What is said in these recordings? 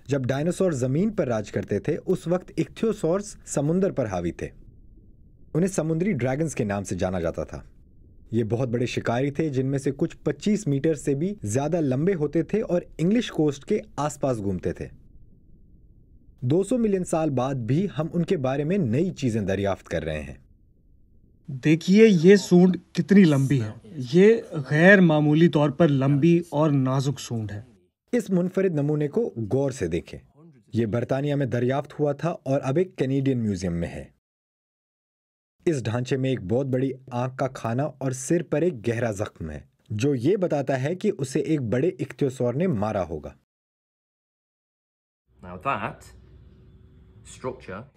जब डायनासोर जमीन पर राज करते थे उस वक्त इक्थियोसॉर्स समुंदर पर हावी थे। उन्हें समुद्री ड्रैगन्स के नाम से जाना जाता था। ये बहुत बड़े शिकारी थे जिनमें से कुछ 25 मीटर से भी ज्यादा लंबे होते थे और इंग्लिश कोस्ट के आसपास घूमते थे। 200 मिलियन साल बाद भी हम उनके बारे में नई चीजें दरियाफ्त कर रहे हैं। देखिए ये सूंड कितनी लंबी है। ये गैर मामूली तौर पर लंबी और नाजुक सूंड है। इस मुनफरिद नमूने को गौर से देखें। यह बर्तानिया में दरियाफ्त हुआ था और अब एक कैनेडियन म्यूजियम में है। इस ढांचे में एक बहुत बड़ी आंख का खाना और सिर पर एक गहरा जख्म है जो ये बताता है कि उसे एक बड़े इक्थियोसॉर ने मारा होगा।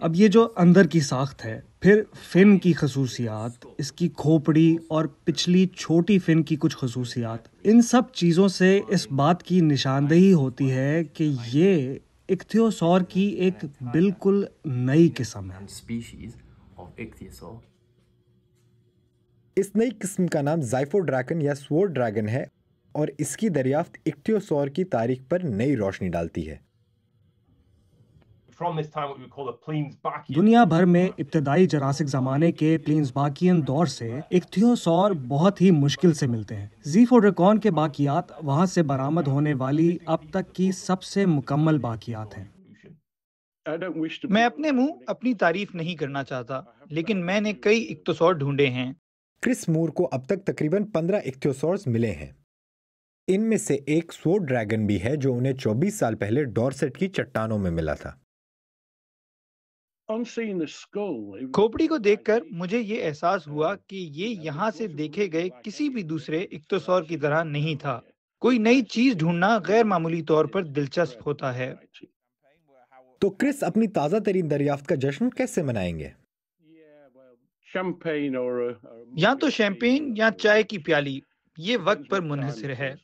अब ये जो अंदर की साख्त है, फिर फिन की खसूसियात, इसकी खोपड़ी और पिछली छोटी फिन की कुछ खसूसियात, इन सब चीज़ों से इस बात की निशानदेही होती है कि ये इक्थियोसॉर की एक बिल्कुल नई किस्म है। इस नई किस्म का नाम ज़ाइफोड्रैकन या स्वॉर्ड ड्रैगन है और इसकी दरियाफ्त इक्थियोसॉर की तारीख पर नई रोशनी डालती है। दुनिया भर में इब्तदाई जरासिक ज़माने के प्लेन्सबाकियन दौर से इक्थियोसॉर बहुत ही मुश्किल से मिलते हैं। ज़ीफोड्रैकन के बाकियात वहाँ से बरामद होने वाली अब तक की सबसे मुकम्मल बाकियात हैं। मैं अपने मुंह अपनी तारीफ नहीं करना चाहता, लेकिन मैंने कई इक्तोसॉर ढूंढे हैं। क्रिस मूर को अब तक तकरीबन 15 इक्थियोसॉर्स मिले हैं। इनमें से एक स्वॉर्ड ड्रैगन भी है जो उन्हें 24 साल पहले डॉर्सेट की चट्टानों में मिला था। खोपड़ी को देखकर मुझे ये एहसास हुआ कि ये यहाँ से देखे गए किसी भी दूसरे इक्तोसॉर की तरह नहीं था। कोई नई चीज ढूंढना गैर मामूली तौर पर दिलचस्प होता है। तो क्रिस अपनी ताजा तरीन दरियाफ्त का जश्न कैसे मनाएंगे? या तो शैंपेन या चाय की प्याली, ये वक्त पर मुनहसर है।